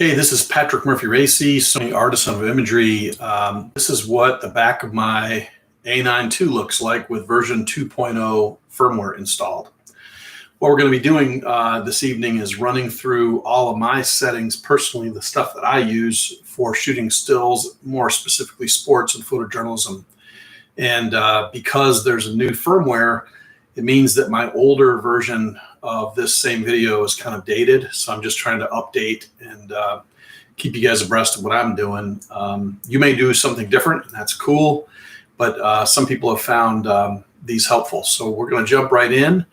Hey, this is Patrick Murphy Racy, Sony Artisan of Imagery. This is what the back of my a9II looks like with version 2.0 firmware installed. What we're going to be doing this evening is running through all of my settings personally, the stuff that I use for shooting stills, more specifically sports and photojournalism. And because there's a new firmware, it means that my older version of this same video is kind of dated. So I'm just trying to update and keep you guys abreast of what I'm doing. You may do something different, and that's cool, but some people have found these helpful. So we're going to jump right in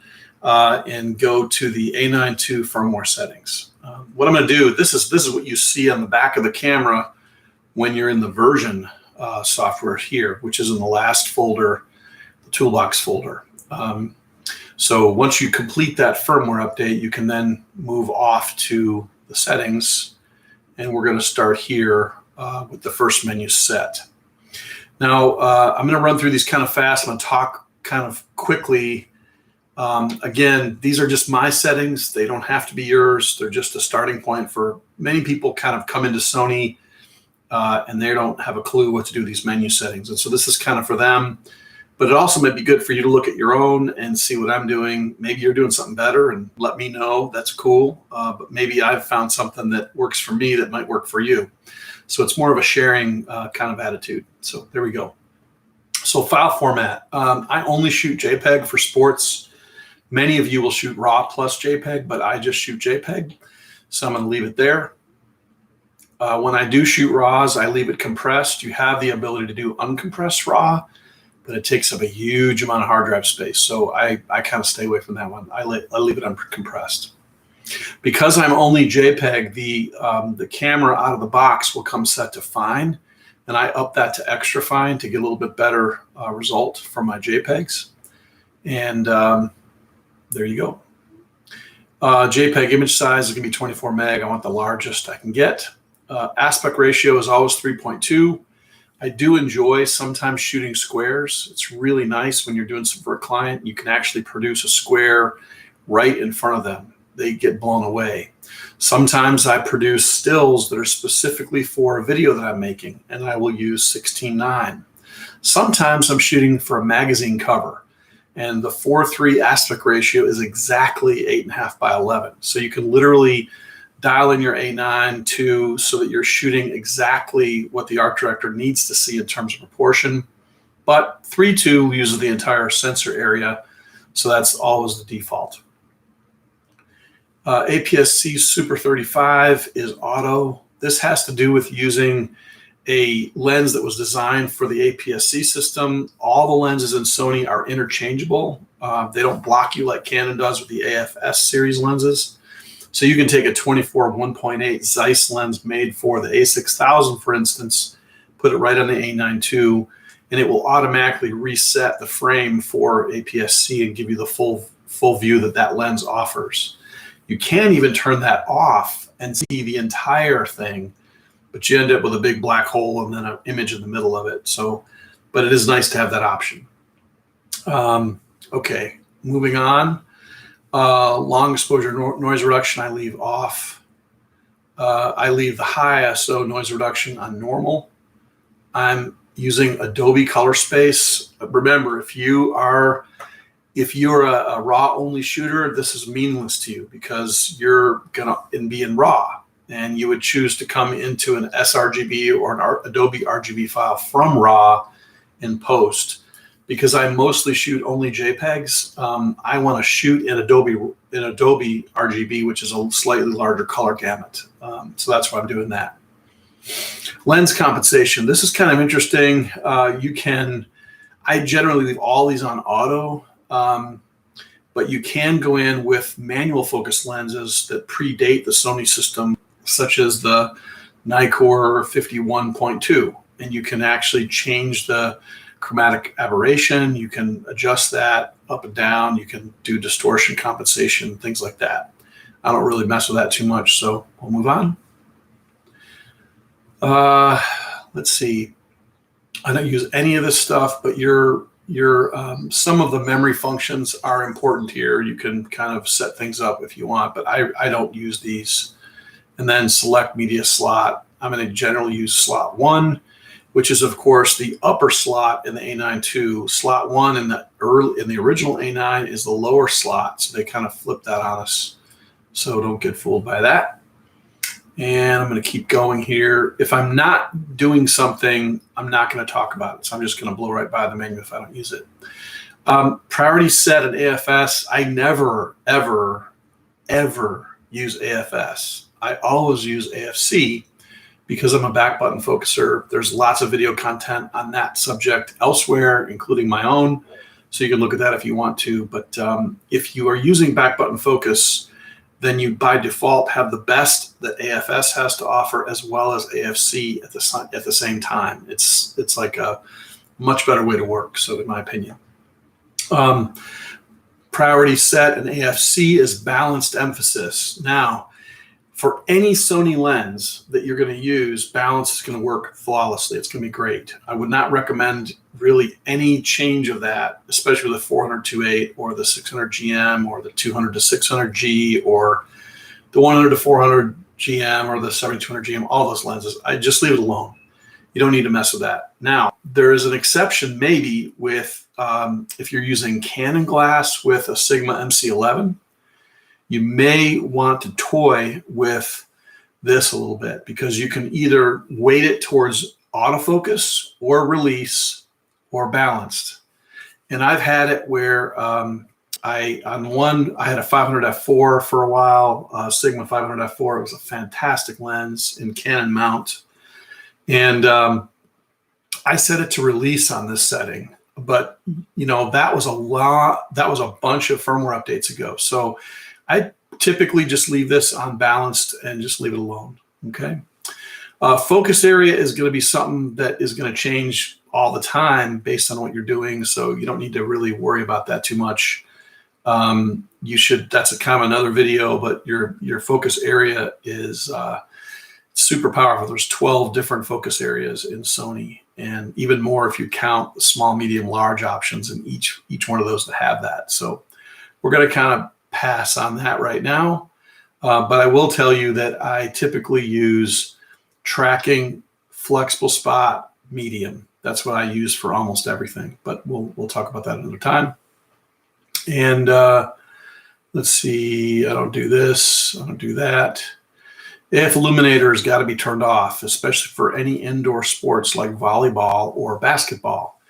and go to the a9II firmware settings. What I'm going to do, this is what you see on the back of the camera when you're in the version software here, which is in the last folder, the toolbox folder. So once you complete that firmware update, you can then move off to the settings, and we're going to start here with the first menu set. Now, I'm going to run through these kind of fast. I'm going to talk kind of quickly. Again, these are just my settings. They don't have to be yours. They're just a starting point for many people kind of come into Sony and they don't have a clue what to do with these menu settings. And so this is kind of for them. But it also might be good for you to look at your own and see what I'm doing. Maybe you're doing something better and let me know. That's cool. But maybe I've found something that works for me that might work for you. So it's more of a sharing kind of attitude. So there we go. So file format. I only shoot JPEG for sports. Many of you will shoot RAW plus JPEG, but I just shoot JPEG. So I'm going to leave it there. When I do shoot RAWs, I leave it compressed. You have the ability to do uncompressed RAW, but it takes up a huge amount of hard drive space. So I kind of stay away from that one. I leave it uncompressed. Because I'm only JPEG, the camera out of the box will come set to fine, and I up that to extra fine to get a little bit better result from my JPEGs. And there you go. JPEG image size is going to be 24 meg. I want the largest I can get. Aspect ratio is always 3.2. I do enjoy sometimes shooting squares. It's really nice when you're doing some for a client. You can actually produce a square right in front of them. They get blown away. Sometimes I produce stills that are specifically for a video that I'm making, and I will use 16:9. Sometimes I'm shooting for a magazine cover, and the 4:3 aspect ratio is exactly 8.5 by 11. So you can literally dial in your a9II so that you're shooting exactly what the art director needs to see in terms of proportion. But 3.2 uses the entire sensor area, so that's always the default. APS-C Super 35 is auto. This has to do with using a lens that was designed for the APS-C system. All the lenses in Sony are interchangeable. They don't block you like Canon does with the AFS series lenses. So you can take a 24 1.8 Zeiss lens made for the A6000, for instance, put it right on the a9II, and it will automatically reset the frame for APS-C and give you the full view that that lens offers. You can even turn that off and see the entire thing, but you end up with a big black hole and then an image in the middle of it. So, but it is nice to have that option. Okay, moving on. Long exposure noise reduction I leave off. I leave the high ISO noise reduction on normal. I'm using Adobe Color Space. Remember, if you're a RAW only shooter, this is meaningless to you because you're gonna be in RAW, and you would choose to come into an sRGB or an Adobe RGB file from RAW in post. Because I mostly shoot only JPEGs, I want to shoot in Adobe RGB, which is a slightly larger color gamut. So that's why I'm doing that. Lens compensation. This is kind of interesting. I generally leave all these on auto, but you can go in with manual focus lenses that predate the Sony system, such as the Nikkor 51.2, and you can actually change the chromatic aberration. You can adjust that up and down. You can do distortion compensation, things like that. I don't really mess with that too much, so we'll move on. Let's see. I don't use any of this stuff, but some of the memory functions are important here. You can kind of set things up if you want, but I don't use these. and then select media slot. I'm going to generally use slot 1, which is, of course, the upper slot in the a9II. Slot 1 in the original A9 is the lower slot, so they kind of flip that on us. So don't get fooled by that. And I'm going to keep going here. If I'm not doing something, I'm not going to talk about it. So I'm just going to blow right by the menu if I don't use it. Priority set in AFS. I never, ever, ever use AFS. I always use AFC because I'm a back button focuser. There's lots of video content on that subject elsewhere, including my own. So you can look at that if you want to. But if you are using back button focus, then you by default have the best that AFS has to offer as well as AFC at the same time. It's like a much better way to work, so in my opinion. Priority set in AFC is balanced emphasis. Now, for any Sony lens that you're going to use, balance is going to work flawlessly. It's going to be great. I would not recommend really any change of that, especially with the 400-2.8 or the 600 GM or the 200 to 600 G or the 100 to 400 GM or the 7200 GM, all those lenses. I just leave it alone. You don't need to mess with that. Now, there is an exception maybe with if you're using Canon glass with a Sigma MC11. You may want to toy with this a little bit because you can either weight it towards autofocus or release or balanced. And I've had it where I had a 500 f4 for a while, Sigma 500 f4. It was a fantastic lens in Canon mount. And I set it to release on this setting. But, you know, that was a bunch of firmware updates ago. So I typically just leave this unbalanced and just leave it alone, okay? Focus area is going to be something that is going to change all the time based on what you're doing, so you don't need to really worry about that too much. That's a kind of another video, but your focus area is super powerful. There's 12 different focus areas in Sony, and even more if you count the small, medium, large options in each one of those to have that. So we're going to kind of pass on that right now, but I will tell you that I typically use tracking, flexible spot, medium. That's what I use for almost everything, but we'll talk about that another time. And let's see, I don't do this, I don't do that. AF illuminator has got to be turned off, especially for any indoor sports like volleyball or basketball.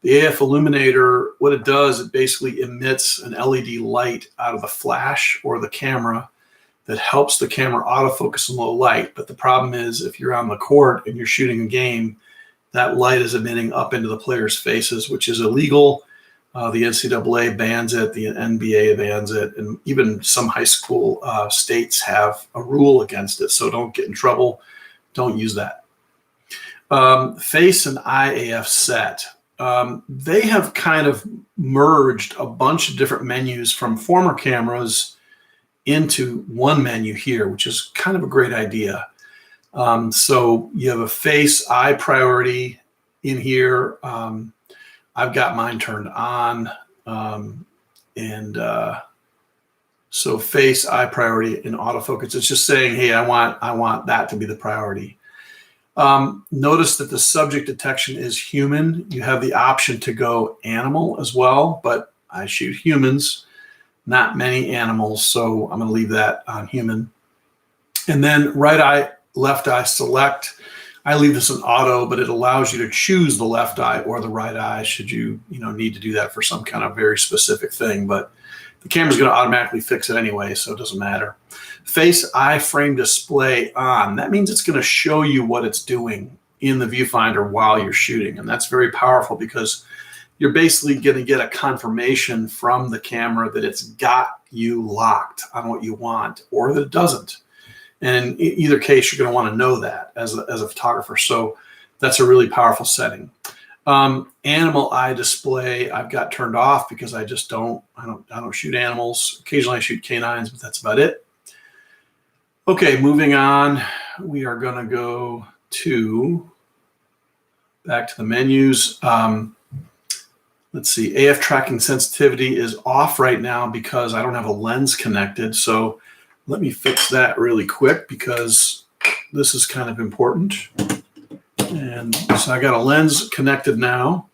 The AF illuminator, what it does, it basically emits an LED light out of the flash or the camera that helps the camera autofocus in low light. But the problem is if you're on the court and you're shooting a game, that light is emitting up into the players' faces, which is illegal. The NCAA bans it, the NBA bans it, and even some high school states have a rule against it. So don't get in trouble. Don't use that. Face and eye AF set. They have kind of merged a bunch of different menus from former cameras into one menu here, which is kind of a great idea. So you have a face eye priority in here. I've got mine turned on, so face eye priority in autofocus. It's just saying, hey, I want that to be the priority. Notice that the subject detection is human. You have the option to go animal as well, but I shoot humans, not many animals, so I'm going to leave that on human. And then right eye, left eye select. I leave this in auto, but it allows you to choose the left eye or the right eye should you need to do that for some kind of very specific thing. But the camera's going to automatically fix it anyway, so it doesn't matter. Face iframe display on. That means it's going to show you what it's doing in the viewfinder while you're shooting, and that's very powerful because you're basically going to get a confirmation from the camera that it's got you locked on what you want or that it doesn't. And in either case, you're going to want to know that as a photographer. So that's a really powerful setting. Animal eye display I've got turned off because I just I don't shoot animals. Occasionally I shoot canines, but that's about it. Okay, moving on. We are going to go back to the menus. Let's see, AF tracking sensitivity is off right now because I don't have a lens connected. So let me fix that really quick because this is kind of important. And so I got a lens connected now,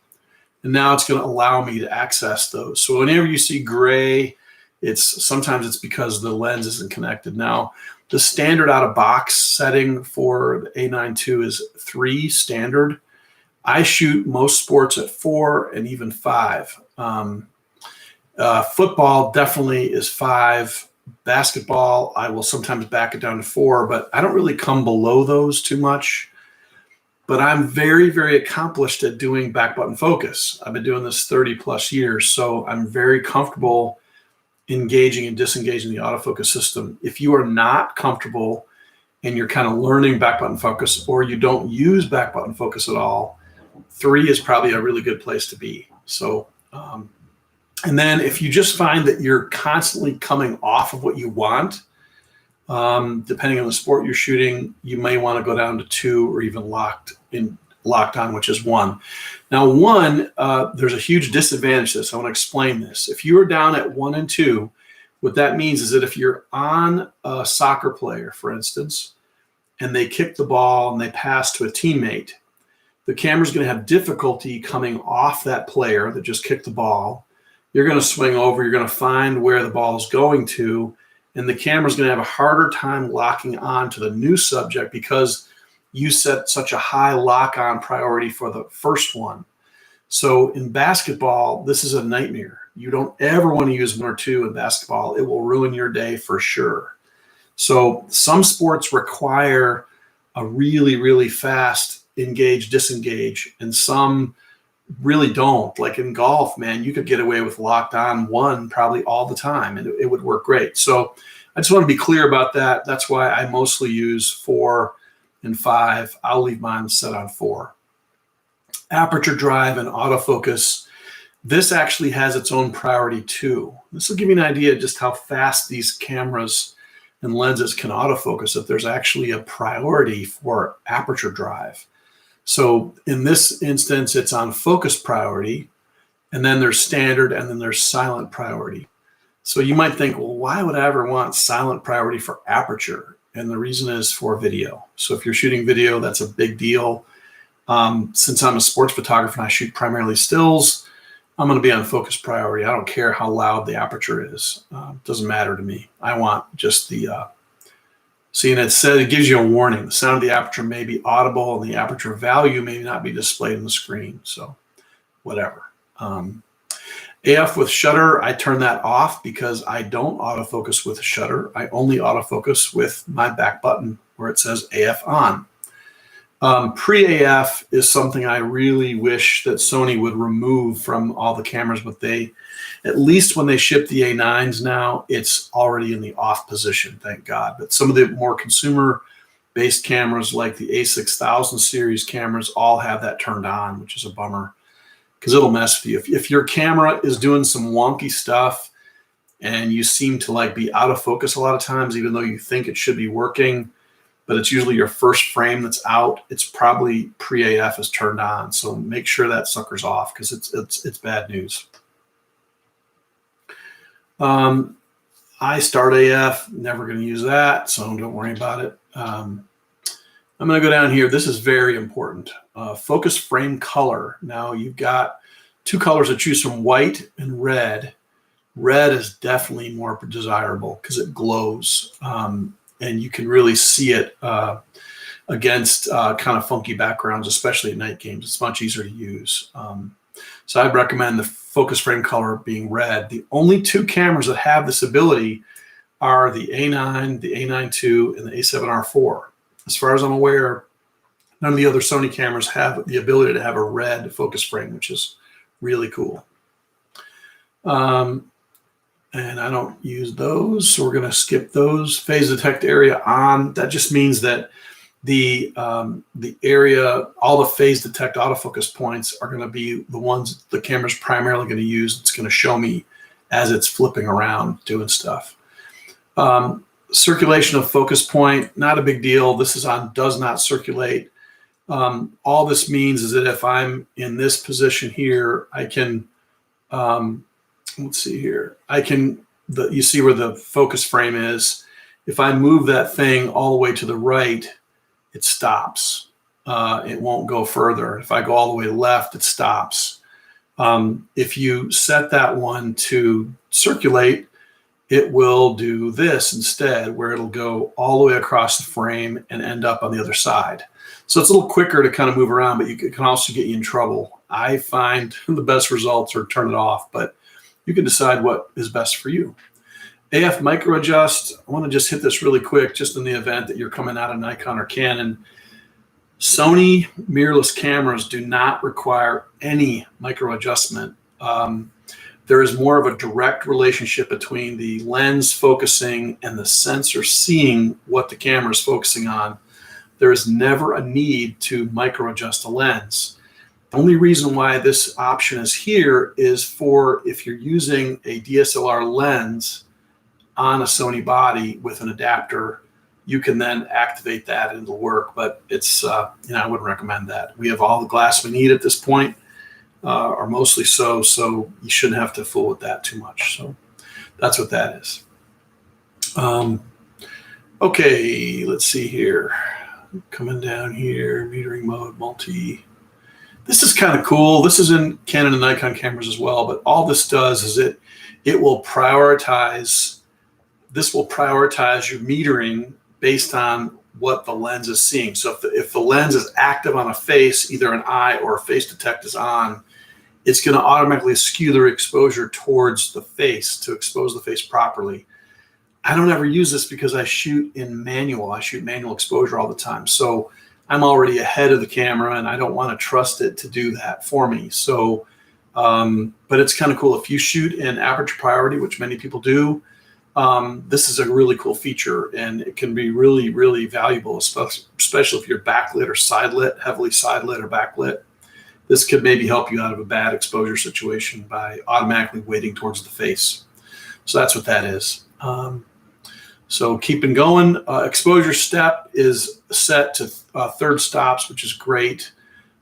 and now it's going to allow me to access those. So whenever you see gray, sometimes it's because the lens isn't connected. Now, the standard out-of-box setting for the a9II is 3 standard. I shoot most sports at 4 and even 5. Football definitely is 5. Basketball, I will sometimes back it down to 4, but I don't really come below those too much. But I'm very, very accomplished at doing back button focus. I've been doing this 30 plus years, so I'm very comfortable engaging and disengaging the autofocus system. If you are not comfortable and you're kind of learning back button focus, or you don't use back button focus at all, 3 is probably a really good place to be. So, and then if you just find that you're constantly coming off of what you want, depending on the sport you're shooting, you may want to go down to 2 or even locked on, which is 1. Now 1, there's a huge disadvantage to this. I want to explain this. If you are down at 1 and 2, what that means is that if you're on a soccer player, for instance, and they kick the ball and they pass to a teammate, the camera's going to have difficulty coming off that player that just kicked the ball. You're going to swing over, you're going to find where the ball is going to, and the camera's going to have a harder time locking on to the new subject because you set such a high lock-on priority for the first one. So in basketball, this is a nightmare. You don't ever want to use 1 or 2 in basketball. It will ruin your day for sure. So some sports require a really, really fast engage, disengage, and some really don't. Like in golf, man, you could get away with locked on 1 probably all the time, and it would work great. So I just want to be clear about that. That's why I mostly use 4 and 5. I'll leave mine set on 4. Aperture drive and autofocus. This actually has its own priority too. This will give you an idea just how fast these cameras and lenses can autofocus, if there's actually a priority for aperture drive. So in this instance, it's on focus priority, and then there's standard, and then there's silent priority. So you might think, well, why would I ever want silent priority for aperture? And the reason is for video. So if you're shooting video, that's a big deal. Since I'm a sports photographer and I shoot primarily stills, I'm going to be on focus priority. I don't care how loud the aperture is. It doesn't matter to me. I want just the see, and it gives you a warning. The sound of the aperture may be audible, and the aperture value may not be displayed on the screen. So whatever. AF with shutter, I turn that off because I don't autofocus with a shutter. I only autofocus with my back button where it says AF on. Pre-AF is something I really wish that Sony would remove from all the cameras, but at least when they ship the A9s now, it's already in the off position, thank God. But some of the more consumer-based cameras like the A6000 series cameras all have that turned on, which is a bummer because it'll mess with you. If your camera is doing some wonky stuff and you seem to be out of focus a lot of times, even though you think it should be working, but it's usually your first frame that's out, it's probably pre-AF is turned on. So make sure that sucker's off because it's bad news. I start AF, never going to use that, so don't worry about it. I'm going to go down here. This is very important. Focus frame color. Now you've got 2 colors to choose from, white and red. Red is definitely more desirable because it glows. And you can really see it against kind of funky backgrounds, especially at night games. It's much easier to use. So I'd recommend the focus frame color being red. The only 2 cameras that have this ability are the A9, the a9II, and the A7R4. As far as I'm aware, none of the other Sony cameras have the ability to have a red focus frame, which is really cool. And I don't use those, so we're going to skip those. Phase detect area on. That just means that the area, all the phase detect autofocus points are going to be the ones the camera's primarily going to use. It's going to show me as it's flipping around doing stuff. Circulation of focus point, not a big deal. This is on does not circulate. All this means is that if I'm in this position here, I can let's see here. You see where the focus frame is. if I move that thing all the way to the right, it stops. It won't go further. If I go all the way left, it stops. If you set that one to circulate, it will do this instead, where it'll go all the way across the frame and end up on the other side. So it's a little quicker to kind of move around, but it can also get you in trouble. I find the best results are turn it off, but you can decide what is best for you. AF micro adjust, I want to just hit this really quick, just in the event that you're coming out of Nikon or Canon. Sony mirrorless cameras do not require any micro adjustment. There is more of a direct relationship between the lens focusing and the sensor seeing what the camera is focusing on. There is never a need to micro adjust a lens. The only reason why this option is here is for if you're using a DSLR lens on a Sony body with an adapter, you can then activate that and it'll work, but it's, I wouldn't recommend that. We have all the glass we need at this point, or mostly so you shouldn't have to fool with that too much. So that's what that is. Okay, let's see here. Coming down here, metering mode, multi. This is kind of cool. This is in Canon and Nikon cameras as well, but all this does is it will prioritize, this will prioritize your metering based on what the lens is seeing. So if the lens is active on a face, either an eye or a face detect is on, it's going to automatically skew the exposure towards the face to expose the face properly. I don't ever use this because I shoot in manual. I shoot manual exposure all the time. So I'm already ahead of the camera and I don't want to trust it to do that for me. So, but it's kind of cool. If you shoot in aperture priority, which many people do, this is a really cool feature and it can be really, really valuable, especially if you're backlit or side lit, heavily side lit or backlit. This could maybe help you out of a bad exposure situation by automatically weighting towards the face. So that's what that is. So keeping going, exposure step is set to third stops, which is great.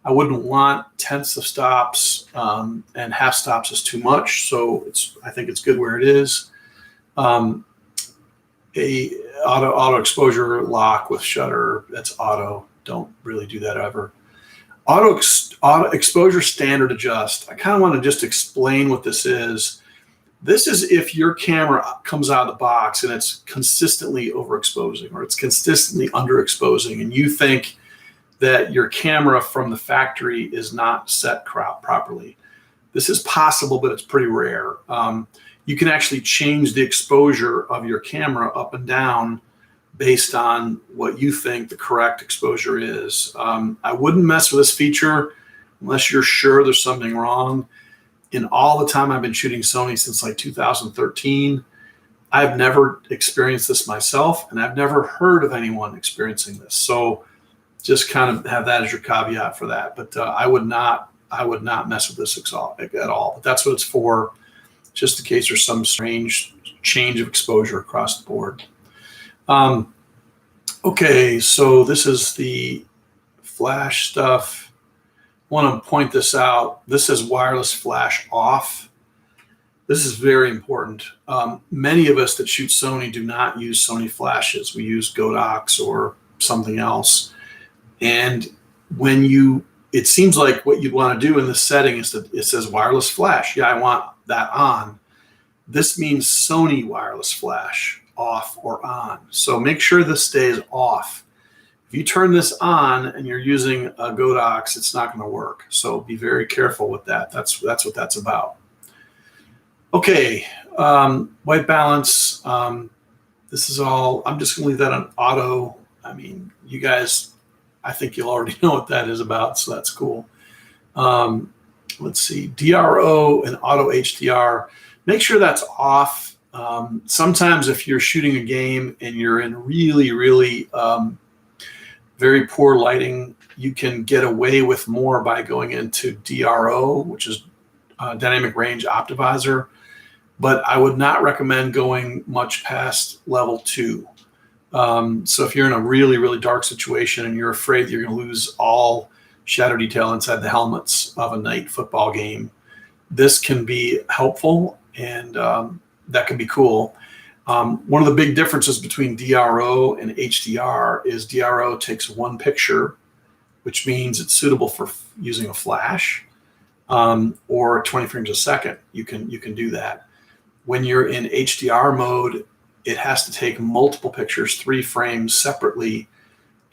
I wouldn't want tenths of stops, and half stops is too much. So I think it's good where it is. A auto exposure lock with shutter, that's auto. Don't really do that ever. Auto exposure standard adjust. I kind of want to just explain what this is. This is if your camera comes out of the box and it's consistently overexposing or it's consistently underexposing, and you think that your camera from the factory is not set properly. This is possible, but it's pretty rare. You can actually change the exposure of your camera up and down based on what you think the correct exposure is. I wouldn't mess with this feature unless you're sure there's something wrong. In all the time I've been shooting Sony since like 2013, I've never experienced this myself, and I've never heard of anyone experiencing this. So just kind of have that as your caveat for that. But I would not mess with this at all. But that's what it's for, just in case there's some strange change of exposure across the board. Okay, so this is the flash stuff. I want to point this out. This says wireless flash off. This is very important. Many of us that shoot Sony do not use Sony flashes. We use Godox or something else. And it seems like what you'd want to do in this setting is that it says wireless flash. Yeah, I want that on. This means Sony wireless flash, off or on. So make sure this stays off. If you turn this on and you're using a Godox, it's not going to work. So be very careful with that. That's what that's about. Okay, white balance. This is all, I'm just going to leave that on auto. I mean, you guys, I think you'll already know what that is about, so that's cool. Let's see, DRO and auto HDR. Make sure that's off. Sometimes if you're shooting a game and you're in really, really very poor lighting, you can get away with more by going into DRO, which is Dynamic Range Optimizer. But I would not recommend going much past level 2. So if you're in a really, really dark situation and you're afraid you're going to lose all shadow detail inside the helmets of a night football game, this can be helpful, and that can be cool. One of the big differences between DRO and HDR is DRO takes one picture, which means it's suitable for using a flash, or 20 frames a second. You can do that. When you're in HDR mode, it has to take multiple pictures, 3 frames separately.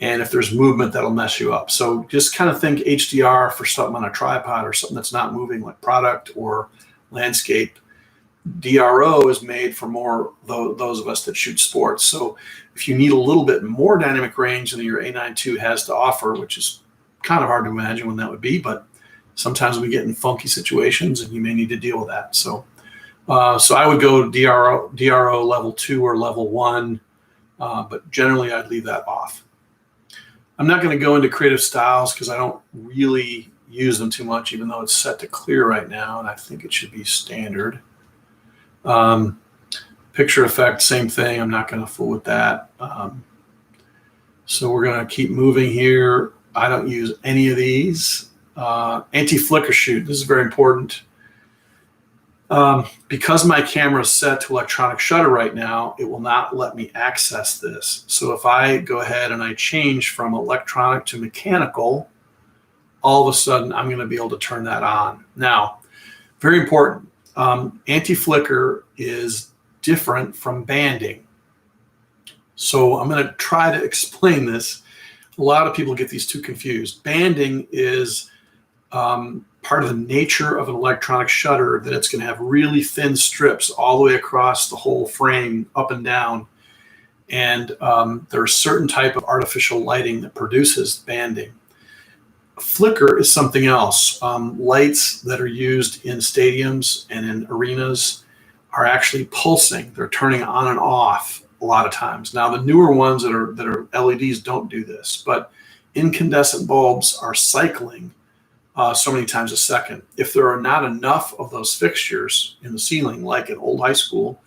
And if there's movement, that'll mess you up. So just kind of think HDR for something on a tripod or something that's not moving, like product or landscape. DRO is made for more those of us that shoot sports. So if you need a little bit more dynamic range than your a9II has to offer, which is kind of hard to imagine when that would be, but sometimes we get in funky situations and you may need to deal with that. So I would go DRO level 2 or level 1, but generally I'd leave that off. I'm not going to go into creative styles because I don't really use them too much, even though it's set to clear right now, and I think it should be standard. Picture effect, same thing. I'm not going to fool with that. So we're going to keep moving here. I don't use any of these. Anti-flicker shoot. This is very important. Because my camera is set to electronic shutter right now, it will not let me access this. So if I go ahead and I change from electronic to mechanical, all of a sudden I'm going to be able to turn that on. Now, very important. Anti-flicker is different from banding. So I'm going to try to explain this. A lot of people get these two confused. Banding is part of the nature of an electronic shutter, that it's going to have really thin strips all the way across the whole frame, up and down. And there's a certain type of artificial lighting that produces banding. Flicker is something else. Lights that are used in stadiums and in arenas are actually pulsing. They're turning on and off a lot of times. Now, the newer ones that are LEDs don't do this, but incandescent bulbs are cycling so many times a second. If there are not enough of those fixtures in the ceiling, like an old high school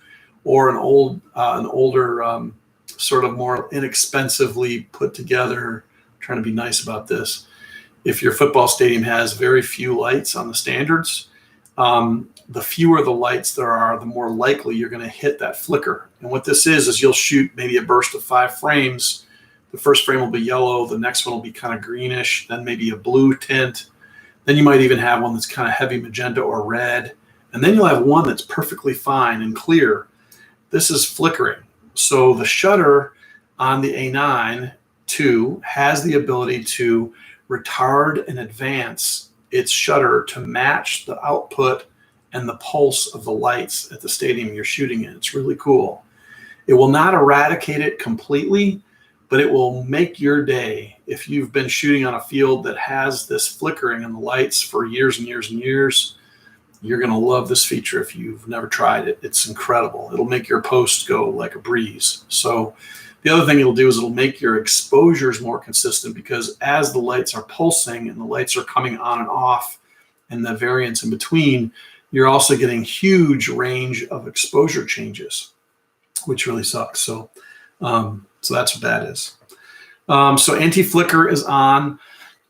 or an older sort of more inexpensively put together, trying to be nice about this, if your football stadium has very few lights on the standards, the fewer the lights there are, the more likely you're going to hit that flicker. And what this is you'll shoot maybe a burst of 5 frames. The first frame will be yellow, the next one will be kind of greenish, then maybe a blue tint. Then you might even have one that's kind of heavy magenta or red. And then you'll have one that's perfectly fine and clear. This is flickering. So the shutter on the a9II has the ability to retard and advance its shutter to match the output and the pulse of the lights at the stadium you're shooting in. It's really cool. It will not eradicate it completely, but it will make your day. If you've been shooting on a field that has this flickering in the lights for years and years and years, you're going to love this feature if you've never tried it. It's incredible. It'll make your post go like a breeze. So the other thing it'll do is it'll make your exposures more consistent, because as the lights are pulsing and the lights are coming on and off and the variance in between, you're also getting huge range of exposure changes, which really sucks. So that's what that is. So anti-flicker is on.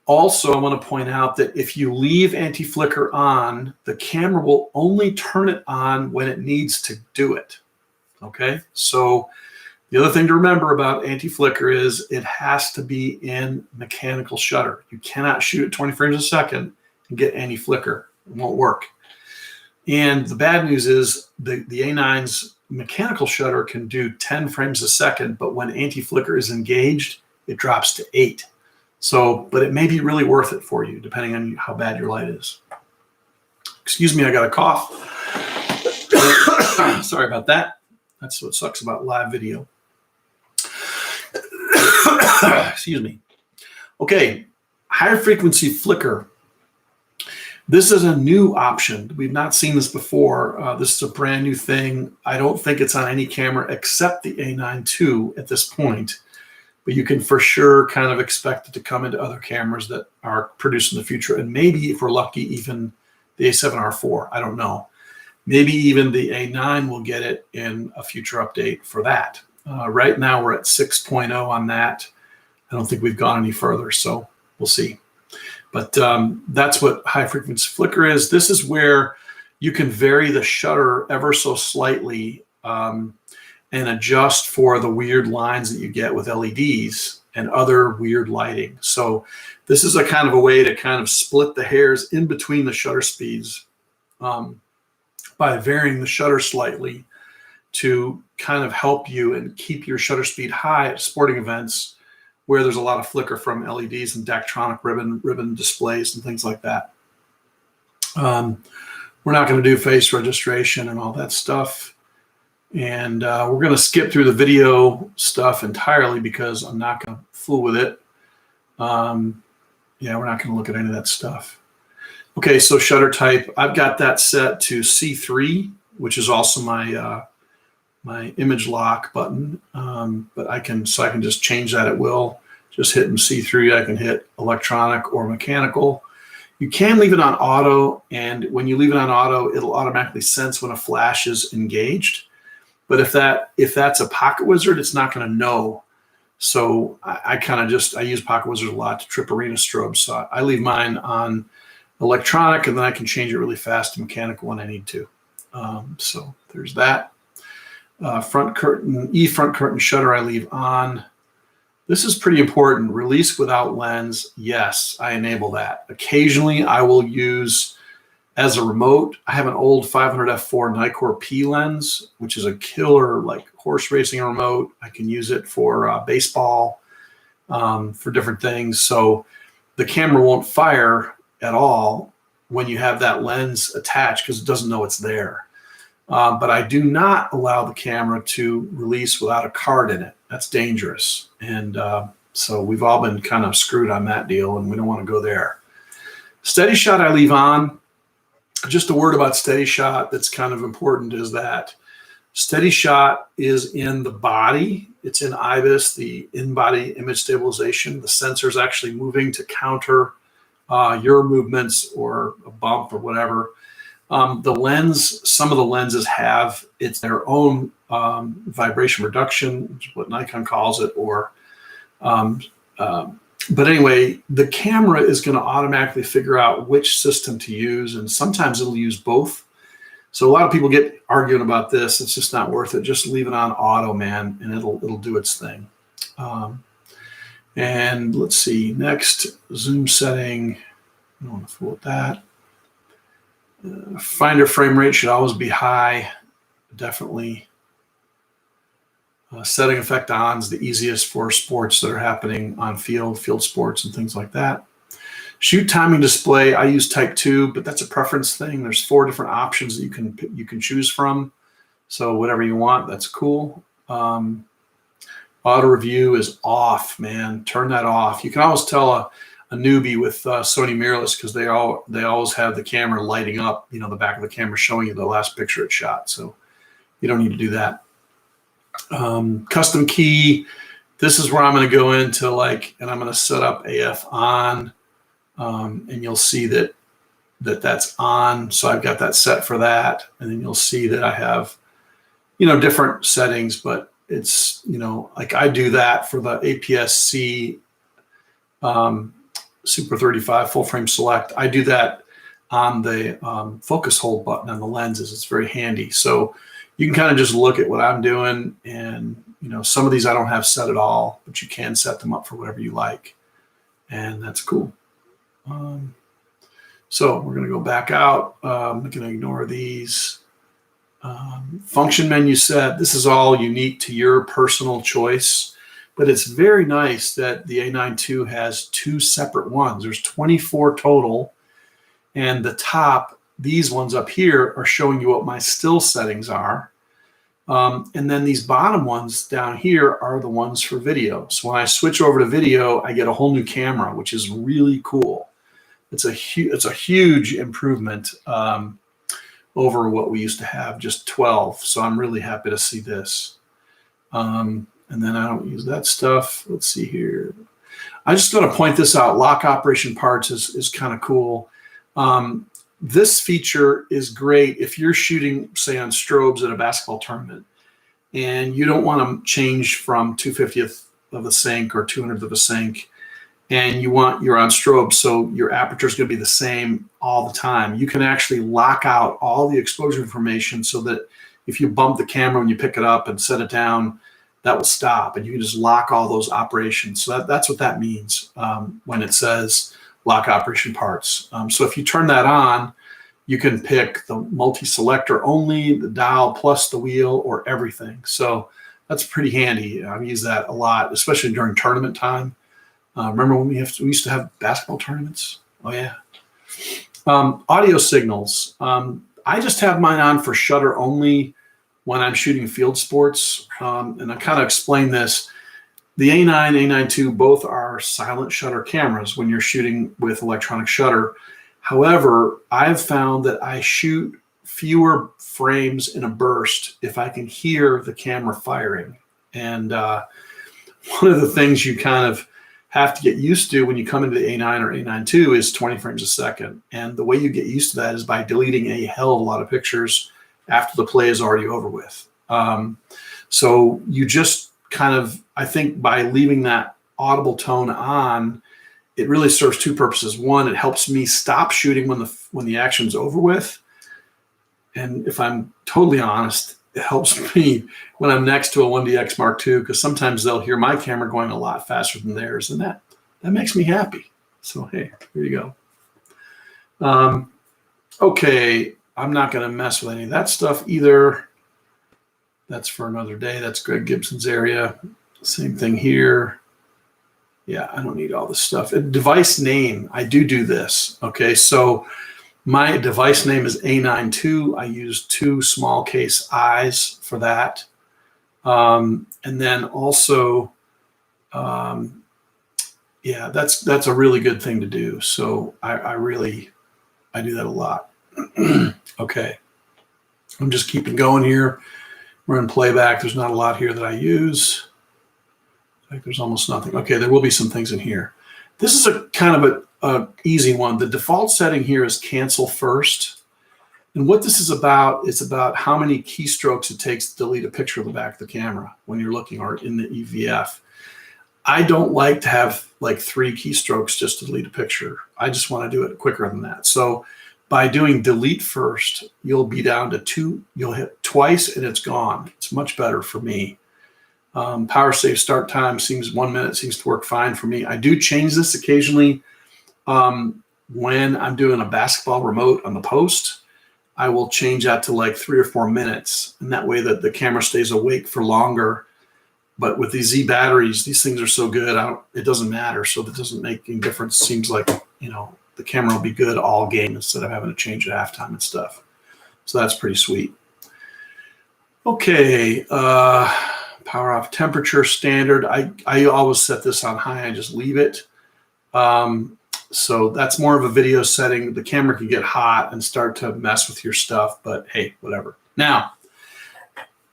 Also, I want to point out that if you leave anti-flicker on, the camera will only turn it on when it needs to do it. Okay, so the other thing to remember about anti-flicker is it has to be in mechanical shutter. You cannot shoot at 20 frames a second and get anti-flicker. It won't work. And the bad news is the A9's mechanical shutter can do 10 frames a second, but when anti-flicker is engaged, it drops to 8. So, but it may be really worth it for you, depending on how bad your light is. Excuse me, I got a cough. Sorry about that. That's what sucks about live video. Excuse me. Okay, higher frequency flicker. This is a new option. We've not seen this before. This is a brand new thing. I don't think it's on any camera except the a9II at this point, but you can for sure kind of expect it to come into other cameras that are produced in the future. And maybe, if we're lucky, even the A7R4, I don't know. Maybe even the A9 will get it in a future update for that. Right now we're at 6.0 on that. I don't think we've gone any further, so we'll see. But that's what high frequency flicker is. This is where you can vary the shutter ever so slightly. and adjust for the weird lines that you get with LEDs and other weird lighting. So this is a kind of a way to kind of split the hairs in between the shutter speeds by varying the shutter slightly to kind of help you and keep your shutter speed high at sporting events where there's a lot of flicker from LEDs and Daktronic ribbon displays and things like that. We're not going to do face registration and all that stuff. And we're going to skip through the video stuff entirely because I'm not going to fool with it. Yeah, we're not going to look at any of that stuff. Okay, so shutter type, I've got that set to C3, which is also my my image lock button. But I can just change that at will. Just hitting C3, I can hit electronic or mechanical. You can leave it on auto, and when you leave it on auto, it'll automatically sense when a flash is engaged. But if that's a Pocket Wizard, it's not going to know. So I use Pocket Wizard a lot to trip arena strobes. So I leave mine on electronic, and then I can change it really fast to mechanical when I need to. So there's that. Front curtain shutter I leave on. This is pretty important. Release without lens. Yes, I enable that. Occasionally I will use as a remote. I have an old 500 f4 Nikkor P lens, which is a killer like horse racing remote. I can use it for baseball, for different things. So the camera won't fire at all when you have that lens attached because it doesn't know it's there. But I do not allow the camera to release without a card in it. That's dangerous. And so we've all been kind of screwed on that deal, and we don't want to go there. Steady shot I leave on. Just a word about steady shot that's kind of important is that steady shot is in the body. It's in IBIS, the in-body image stabilization. The sensor is actually moving to counter your movements or a bump or whatever. The lens, some of the lenses have their own vibration reduction, which is what Nikon calls it, or but anyway, the camera is going to automatically figure out which system to use, and sometimes it'll use both. So a lot of people get arguing about this. It's just not worth it. Just leave it on auto, man, and it'll do its thing. And let's see, next zoom setting. I don't want to fool with that. Finder frame rate should always be high, definitely. Setting effect on is the easiest for sports that are happening on field sports and things like that. Shoot timing display, I use type 2, but that's a preference thing. There's 4 different options that you can choose from. So whatever you want, that's cool. Auto review is off, man. Turn that off. You can always tell a newbie with Sony mirrorless because they always have the camera lighting up, you know, the back of the camera showing you the last picture it shot. So you don't need to do that. Custom key, this is where I'm going to go into and I'm going to set up AF on, and you'll see that's on. So I've got that set for that, and then you'll see that I have, you know, different settings, but it's, you know, like I do that for the APS-C Super 35 full frame select. I do that on the focus hold button on the lenses. It's very handy. So you can kind of just look at what I'm doing, and you know, some of these I don't have set at all, but you can set them up for whatever you like, and that's cool. So we're going to go back out. I'm going to ignore these. Function menu set. This is all unique to your personal choice, but it's very nice that the a9II has 2 separate ones. There's 24 total, and the top, these ones up here are showing you what my still settings are. And then these bottom ones down here are the ones for video. So when I switch over to video, I get a whole new camera, which is really cool. It's a huge improvement over what we used to have, just 12. So I'm really happy to see this. And then I don't use that stuff. Let's see here. I just want to point this out. Lock operation parts is kind of cool. This feature is great if you're shooting, say, on strobes at a basketball tournament, and you don't want to change from 2/50th of a sync or 200th of a sync, and you're on strobe, so your aperture is going to be the same all the time. You can actually lock out all the exposure information so that if you bump the camera when you pick it up and set it down, that will stop, and you can just lock all those operations. So that's what that means when it says lock operation parts. So if you turn that on, you can pick the multi-selector only, the dial plus the wheel, or everything. So that's pretty handy. I've used that a lot, especially during tournament time. Remember when we used to have basketball tournaments? Oh yeah. Audio signals. I just have mine on for shutter only when I'm shooting field sports. And I kind of explained this. The A9, a9II, both are silent shutter cameras when you're shooting with electronic shutter. However, I've found that I shoot fewer frames in a burst if I can hear the camera firing. And one of the things you kind of have to get used to when you come into the A9 or a9II is 20 frames a second. And the way you get used to that is by deleting a hell of a lot of pictures after the play is already over with. So you just kind of, I think by leaving that audible tone on, it really serves two purposes. One, it helps me stop shooting when the action's over with. And if I'm totally honest, it helps me when I'm next to a 1DX Mark II, because sometimes they'll hear my camera going a lot faster than theirs, and that makes me happy. So hey, here you go. Okay, I'm not going to mess with any of that stuff either. That's for another day. That's Greg Gibson's area. Same thing here. Yeah, I don't need all this stuff. A device name, I do this. Okay, so my device name is a9II. I use 2 small case I's for that. And then also, yeah, that's a really good thing to do. So I do that a lot. Okay, I'm just keeping going here. We're in playback. There's not a lot here that I use. Like there's almost nothing. Okay, there will be some things in here. This is a kind of a easy one. The default setting here is cancel first. And what this is about, it's about how many keystrokes it takes to delete a picture of the back of the camera when you're looking or in the EVF. I don't like to have like 3 keystrokes just to delete a picture. I just want to do it quicker than that. So by doing delete first, you'll be down to 2. You'll hit twice and it's gone. It's much better for me. Power save start time seems 1 minute seems to work fine for me. I do change this occasionally when I'm doing a basketball remote on the post. I will change that to like 3 or 4 minutes, and that way that the camera stays awake for longer. But with these Z batteries, these things are so good, it doesn't matter. So that doesn't make any difference. Seems like, you know, the camera will be good all game instead of having to change at halftime and stuff. So that's pretty sweet. Okay, power off temperature standard. I always set this on high. I just leave it. So that's more of a video setting. The camera can get hot and start to mess with your stuff, but hey, whatever. Now,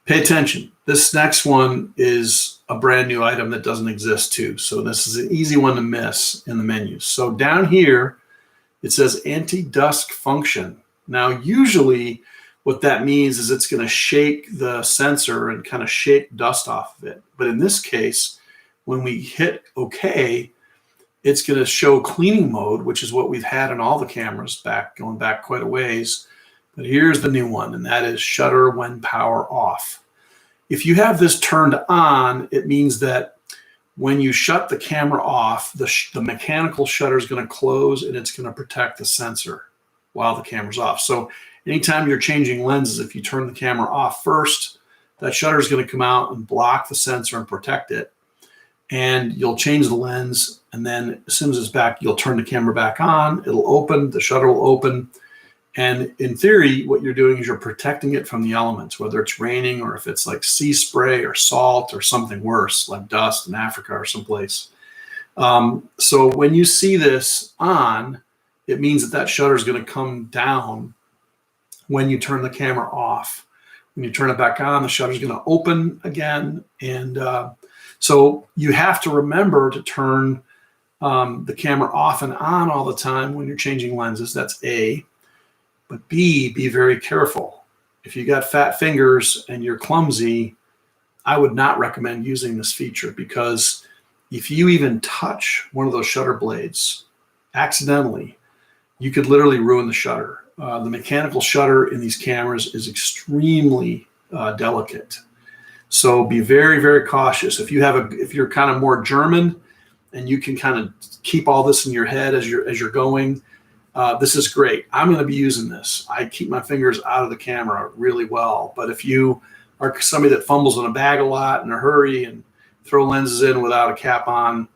pay attention. This next one is a brand new item that doesn't exist too. So this is an easy one to miss in the menus. So down here, it says anti-dusk function. Now, usually what that means is it's going to shake the sensor and kind of shake dust off of it. But in this case, when we hit OK, it's going to show cleaning mode, which is what we've had in all the cameras going back quite a ways. But here's the new one, and that is shutter when power off. If you have this turned on, it means that when you shut the camera off, the mechanical shutter is going to close and it's going to protect the sensor while the camera's off. So anytime you're changing lenses, if you turn the camera off first, that shutter is going to come out and block the sensor and protect it. And you'll change the lens, and then as soon as it's back, you'll turn the camera back on. It'll open, the shutter will open. And in theory, what you're doing is you're protecting it from the elements, whether it's raining or if it's like sea spray or salt or something worse, like dust in Africa or someplace. So when you see this on, it means that that shutter is going to come down when you turn the camera off. When you turn it back on, the shutter is going to open again. And so you have to remember to turn the camera off and on all the time when you're changing lenses. That's A. But B, be very careful. If you got fat fingers and you're clumsy, I would not recommend using this feature, because if you even touch one of those shutter blades accidentally, you could literally ruin the shutter. The mechanical shutter in these cameras is extremely delicate. So be very, very cautious. If you're kind of more German and you can kind of keep all this in your head as you're going, this is great. I'm going to be using this. I keep my fingers out of the camera really well. But if you are somebody that fumbles in a bag a lot in a hurry and throw lenses in without a cap on,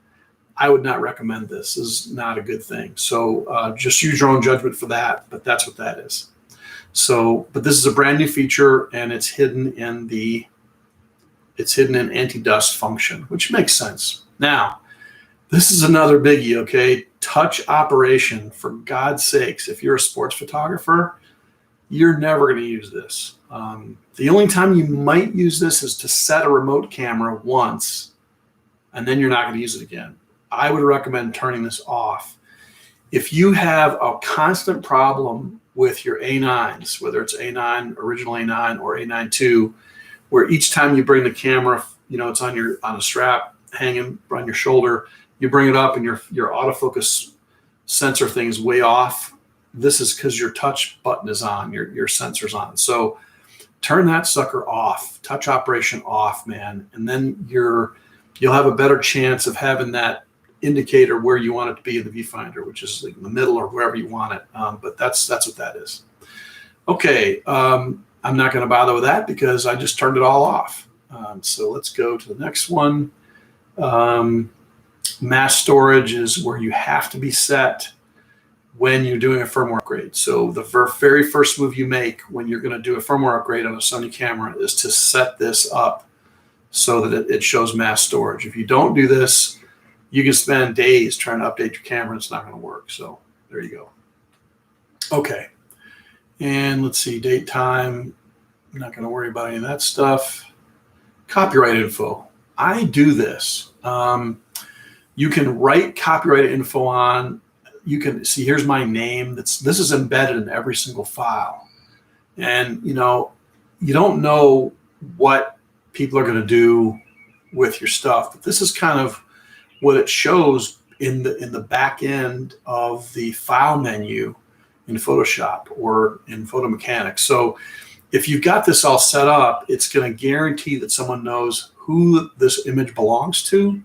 I would not recommend this. This is not a good thing. So just use your own judgment for that, but that's what that is. So, but this is a brand new feature, and it's hidden in anti-dust function, which makes sense. Now, this is another biggie, okay? Touch operation, for God's sakes. If you're a sports photographer, you're never going to use this. The only time you might use this is to set a remote camera once, and then you're not going to use it again. I would recommend turning this off. If you have a constant problem with your A9s, whether it's A9, original A9 or a9II, where each time you bring the camera, it's on a strap hanging on your shoulder, you bring it up and your autofocus sensor thing is way off. This is because your touch button is on, your sensor's on. So turn that sucker off, touch operation off, man. And then you'll have a better chance of having that indicator where you want it to be in the viewfinder, which is like in the middle or wherever you want it. But that's what that is. Okay, I'm not going to bother with that because I just turned it all off. So let's go to the next one. Mass storage is where you have to be set when you're doing a firmware upgrade. So the very first move you make when you're going to do a firmware upgrade on a Sony camera is to set this up so that it shows mass storage. If you don't do this, you can spend days trying to update your camera. It's not going to work. So there you go. Okay. And let's see, date, time. I'm not going to worry about any of that stuff. Copyright info. I do this. You can write copyright info on. You can see, here's my name. This is embedded in every single file. And, you don't know what people are going to do with your stuff, but this is kind of what it shows in the back end of the file menu in Photoshop or in Photo Mechanics. So if you've got this all set up, it's going to guarantee that someone knows who this image belongs to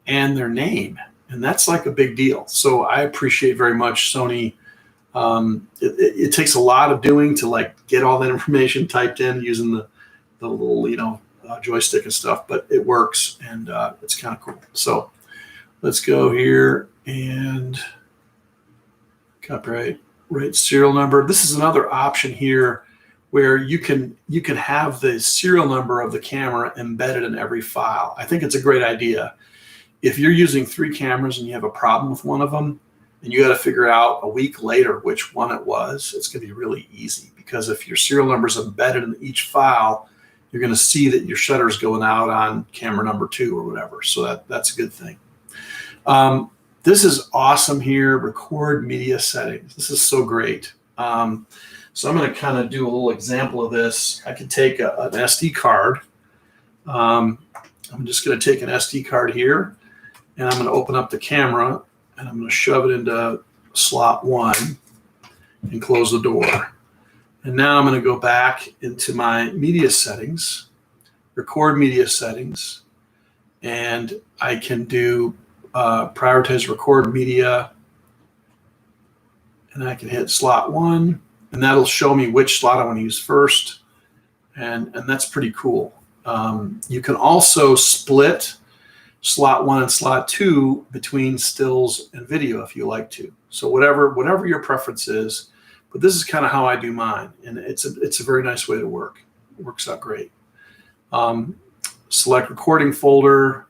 and their name. And that's like a big deal. So I appreciate very much Sony. It takes a lot of doing to like get all that information typed in using the little, joystick and stuff, but it works and it's kind of cool. So let's go here and copyright serial number. This is another option here where you can have the serial number of the camera embedded in every file. I think it's a great idea. If you're using 3 cameras and you have a problem with one of them, and you got to figure out a week later which one it was, it's going to be really easy, because if your serial number is embedded in each file, you're going to see that your shutter is going out on camera number 2 or whatever. So that's a good thing. This is awesome here, record media settings. This is so great. So I'm going to kind of do a little example of this. I could take an SD card. I'm just going to take an SD card here, and I'm going to open up the camera, and I'm going to shove it into slot 1 and close the door. And now I'm going to go back into my media settings, record media settings, and I can do prioritize record media, and I can hit slot 1, and that'll show me which slot I want to use first, and that's pretty cool. You can also split slot 1 and slot 2 between stills and video if you like to. So whatever your preference is, but this is kind of how I do mine, and it's a very nice way to work. It works out great. Select recording folder,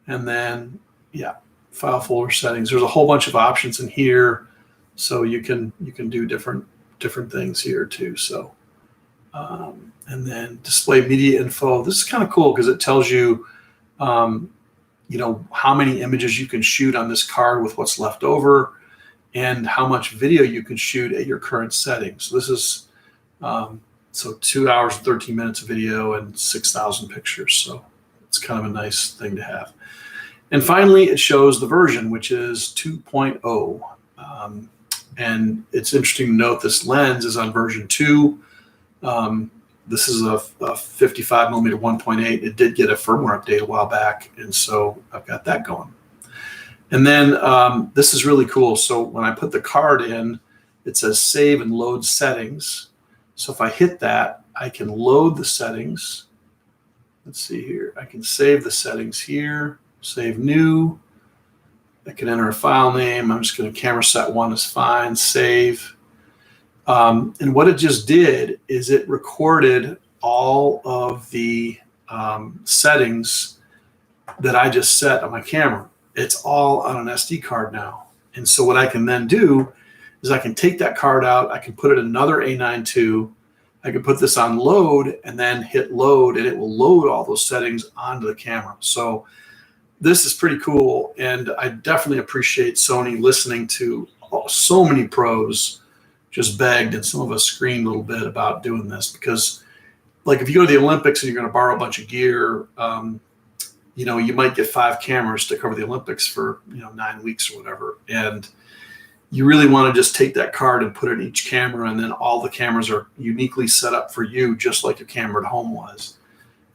and then file folder settings. There's a whole bunch of options in here, so you can do different things here too. So and then display media info. This is kind of cool because it tells you how many images you can shoot on this card with what's left over, and how much video you can shoot at your current settings. So this is so 2 hours and 13 minutes of video and 6,000 pictures. So it's kind of a nice thing to have. And finally, it shows the version, which is 2.0. And it's interesting to note this lens is on version 2. This is a 55 millimeter 1.8. It did get a firmware update a while back, and so I've got that going. And then this is really cool. So when I put the card in, it says save and load settings. So if I hit that, I can load the settings. Let's see here. I can save the settings here, save new. I can enter a file name. I'm just going to camera set 1 is fine, save. And what it just did is it recorded all of the settings that I just set on my camera. It's all on an SD card now. And so what I can then do is I can take that card out, I can put it in another a9II, I can put this on load and then hit load, and it will load all those settings onto the camera. So this is pretty cool, and I definitely appreciate Sony listening to so many pros just begged, and some of us screamed a little bit about doing this, because like if you go to the Olympics and you're going to borrow a bunch of gear, you know, you might get 5 cameras to cover the Olympics for, you know, 9 weeks or whatever. And you really want to just take that card and put it in each camera, and then all the cameras are uniquely set up for you, just like your camera at home was.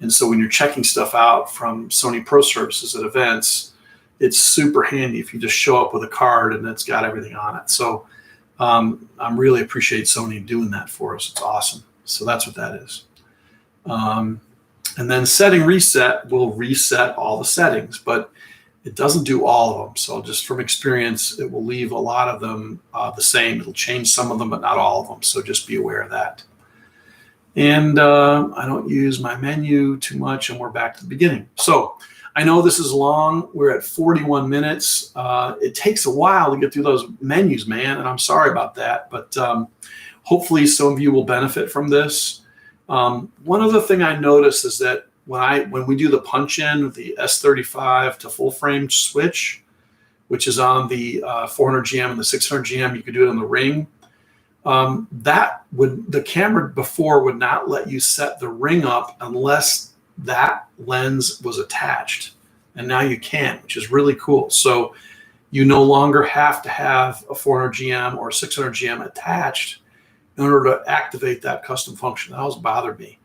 And so when you're checking stuff out from Sony Pro Services at events, it's super handy if you just show up with a card and it's got everything on it. So I really appreciate Sony doing that for us. It's awesome. So that's what that is. And then setting reset will reset all the settings, but it doesn't do all of them. So just from experience, it will leave a lot of them the same. It'll change some of them, but not all of them. So just be aware of that. And I don't use my menu too much, and we're back to the beginning. So I know this is long. We're at 41 minutes. It takes a while to get through those menus, man, and I'm sorry about that. But hopefully some of you will benefit from this. One other thing I noticed is that when we do the punch-in with the S35 to full frame switch, which is on the 400 GM and the 600 GM, you could do it on the ring. The camera before would not let you set the ring up unless that lens was attached, and now you can, which is really cool. So you no longer have to have a 400 GM or 600 GM attached in order to activate that custom function. That always bothered me.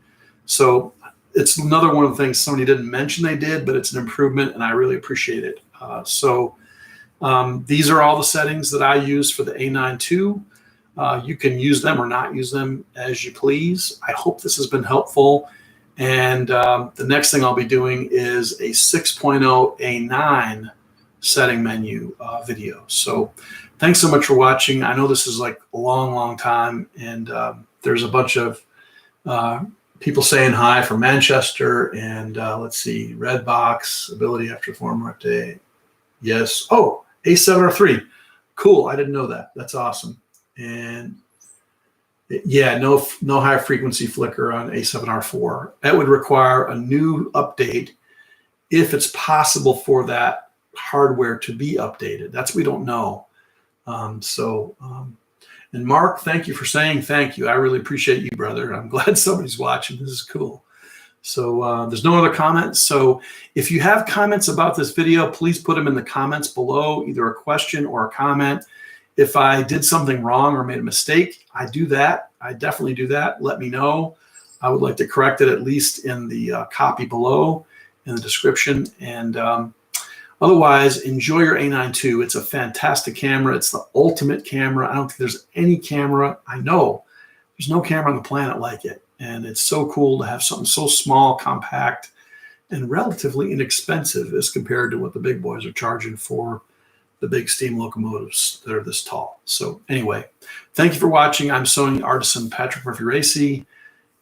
So it's another one of the things somebody didn't mention they did, but it's an improvement, and I really appreciate it. These are all the settings that I use for the a9II. You can use them or not use them as you please. I hope this has been helpful. And the next thing I'll be doing is a 6.0 A9 setting menu video. So thanks so much for watching. I know this is like a long, long time, and there's a bunch of people saying hi from Manchester, and let's see, Redbox, ability after firmware update. Yes. Oh, A7R3. Cool. I didn't know that. That's awesome. And yeah, no high frequency flicker on A7R4. That would require a new update if it's possible for that hardware to be updated. That's, we don't know. And Mark, thank you for saying thank you. I really appreciate you, brother. I'm glad somebody's watching. This is cool. So there's no other comments. So if you have comments about this video, please put them in the comments below, either a question or a comment. If I did something wrong or made a mistake, I do that. I definitely do that. Let me know. I would like to correct it, at least in the copy below in the description. And otherwise, enjoy your a9II. It's a fantastic camera. It's the ultimate camera. I don't think there's any camera, I know, there's no camera on the planet like it. And it's so cool to have something so small, compact, and relatively inexpensive as compared to what the big boys are charging for the big steam locomotives that are this tall. So anyway, thank you for watching. I'm Sony artisan Patrick Murphy Racy,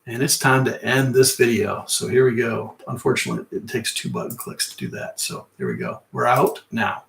and it's time to end this video. So here we go. Unfortunately, it takes 2 button clicks to do that. So here we go. We're out now.